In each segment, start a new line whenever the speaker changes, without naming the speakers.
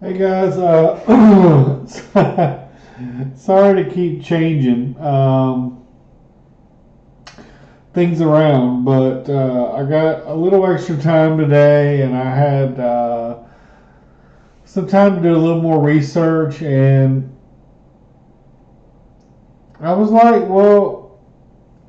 Hey guys, sorry to keep changing things around, but I got a little extra time today, and I had some time to do a little more research, and I was like, well,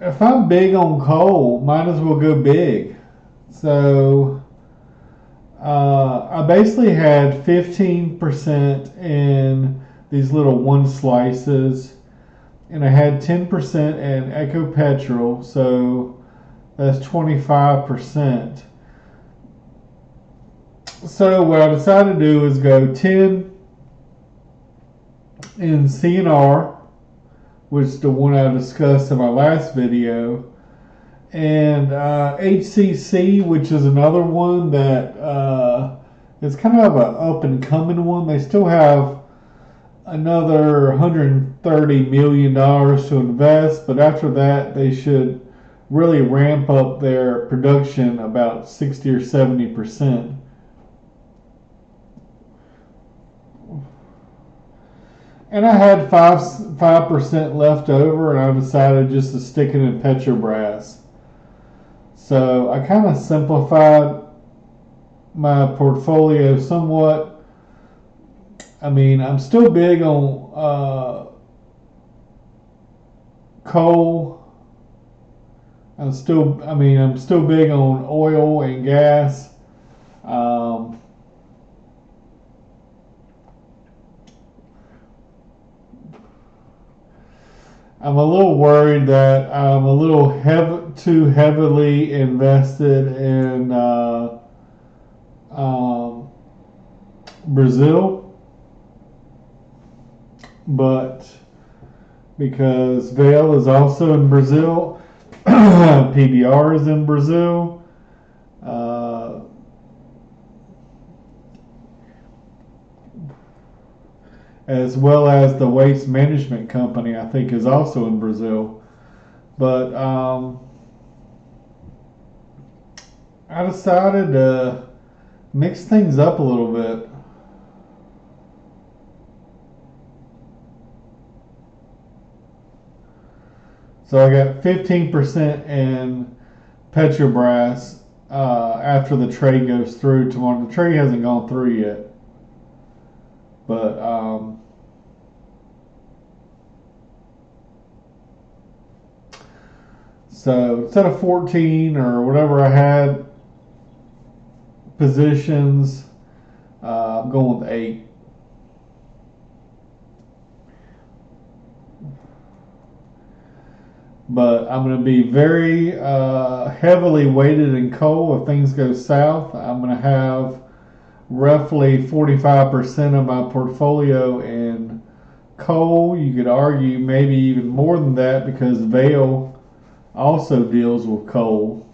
if I'm big on coal, might as well go big. So I basically had 15% in these little one slices, and I had 10% in Echo Petrol, so that's 25%. So what I decided to do is go 10 in CNR, which is the one I discussed in my last video, and HCC, which is another one that is kind of an up and coming one. They still have another $130 million to invest, but after that, they should really ramp up their production about 60 or 70%. And I had 5% left over, and I decided just to stick it in Petrobras. So I kind of simplified my portfolio somewhat. I mean, I'm still big on coal. I'm still big on oil and gas. Um, I'm a little worried that I'm a little too heavily invested in um, Brazil, but because Vale is also in Brazil, PBR is in Brazil. Uh, as well as the waste management company, I think, is also in Brazil. But I decided to mix things up a little bit. So I got 15% in Petrobras after the trade goes through tomorrow. The trade hasn't gone through yet, but so instead of 14 or whatever I had positions, I'm going with 8. But I'm going to be very heavily weighted in coal if things go south. I'm going to have roughly 45% of my portfolio in coal. You could argue maybe even more than that because Vale also deals with coal.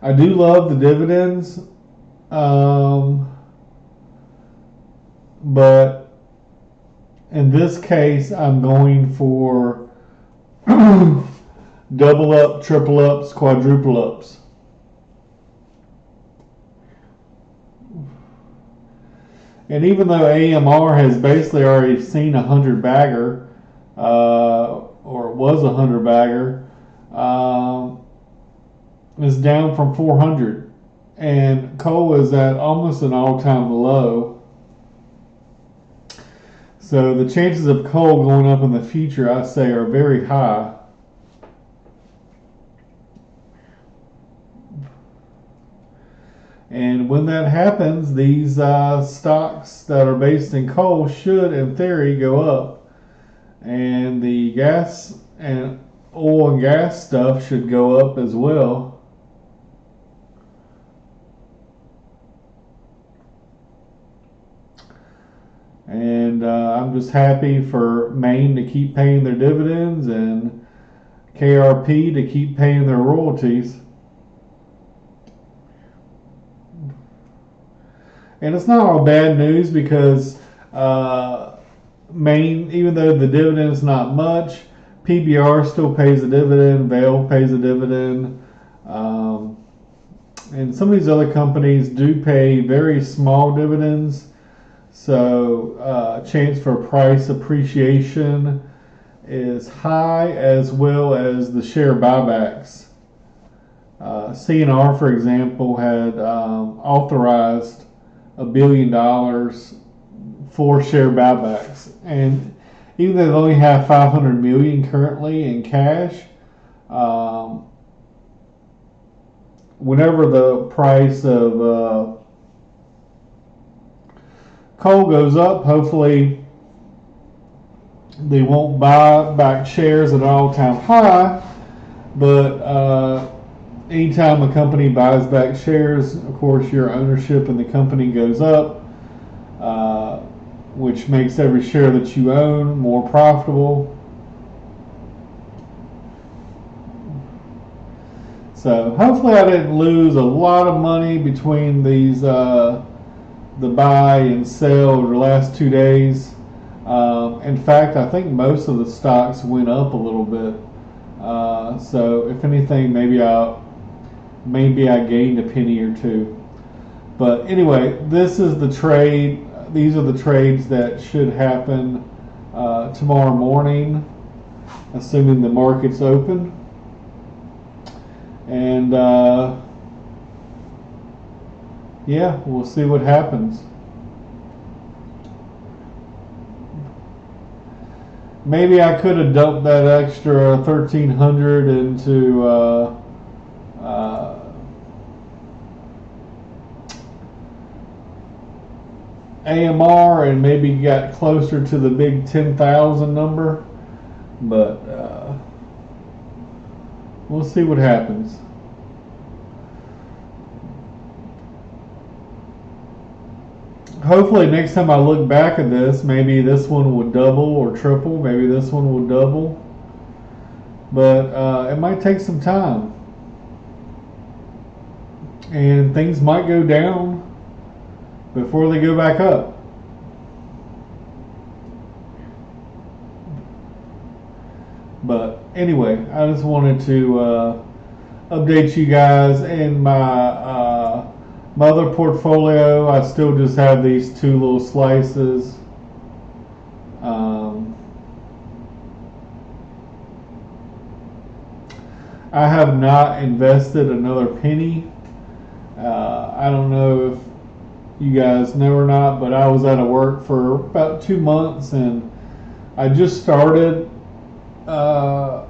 I do love the dividends, but in this case, I'm going for double up, triple ups, quadruple ups. And even though AMR has basically already seen a 100 bagger, or it was a 100 bagger, is down from 400. And coal is at almost an all-time low. So the chances of coal going up in the future, I say, are very high. And when that happens, these stocks that are based in coal should, in theory, go up. And the gas and oil and gas stuff should go up as well. And I'm just happy for Maine to keep paying their dividends and KRP to keep paying their royalties. And it's not all bad news because Maine, even though the dividend is not much, PBR still pays a dividend. Vail pays a dividend. And some of these other companies do pay very small dividends. So chance for price appreciation is high, as well as the share buybacks. CNR, for example, had authorized $1 billion for share buybacks, and even though they only have 500 million currently in cash, whenever the price of coal goes up, hopefully they won't buy back shares at an all-time high, but anytime a company buys back shares, of course, your ownership in the company goes up, which makes every share that you own more profitable. So hopefully I didn't lose a lot of money between these the buy and sell over the last 2 days. In fact, I think most of the stocks went up a little bit. So if anything, maybe I gained a penny or two. But anyway, this is the trade. These are the trades that should happen tomorrow morning, assuming the market's open. And yeah, we'll see what happens. Maybe I could have dumped that extra 1,300 into AMR and maybe got closer to the big 10,000 number, but we'll see what happens. Hopefully next time I look back at this, maybe this one would double or triple, maybe this one will double, but it might take some time, and things might go down before they go back up. But anyway, I just wanted to update you guys. In my other portfolio, I still just have these two little slices. I have not invested another penny. I don't know if you guys know or not, but I was out of work for about 2 months, and I just started a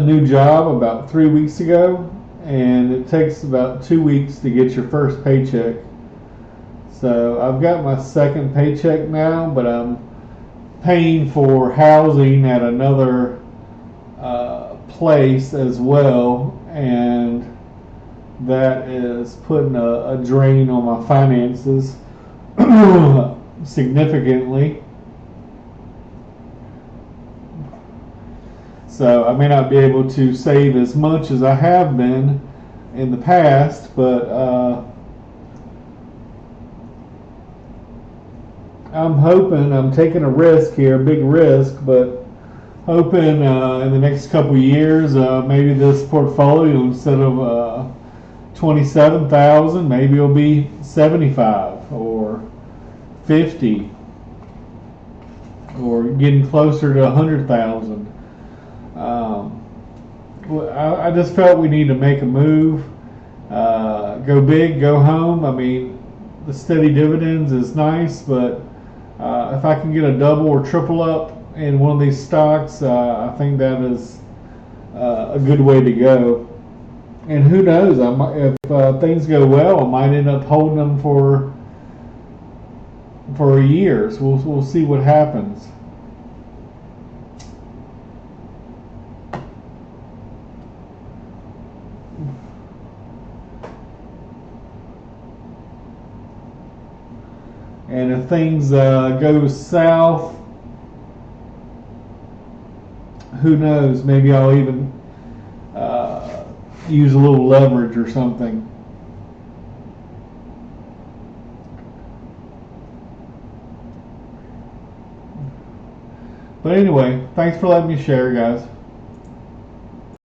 new job about 3 weeks ago, and it takes about 2 weeks to get your first paycheck. So I've got my second paycheck now, but I'm paying for housing at another place as well, and that is putting a drain on my finances significantly. So I may not be able to save as much as I have been in the past, but I'm hoping, I'm taking a risk here, a big risk, but hoping in the next couple of years, maybe this portfolio, instead of 27,000, maybe it'll be 75 or 50, or getting closer to 100,000. I just felt we need to make a move, go big, go home. I mean, the steady dividends is nice, but if I can get a double or triple up in one of these stocks, I think that is a good way to go. And who knows, if things go well, I might end up holding them for years. We'll see what happens. And if things go south, who knows, maybe I'll even use a little leverage or something. But anyway, thanks for letting me share, guys.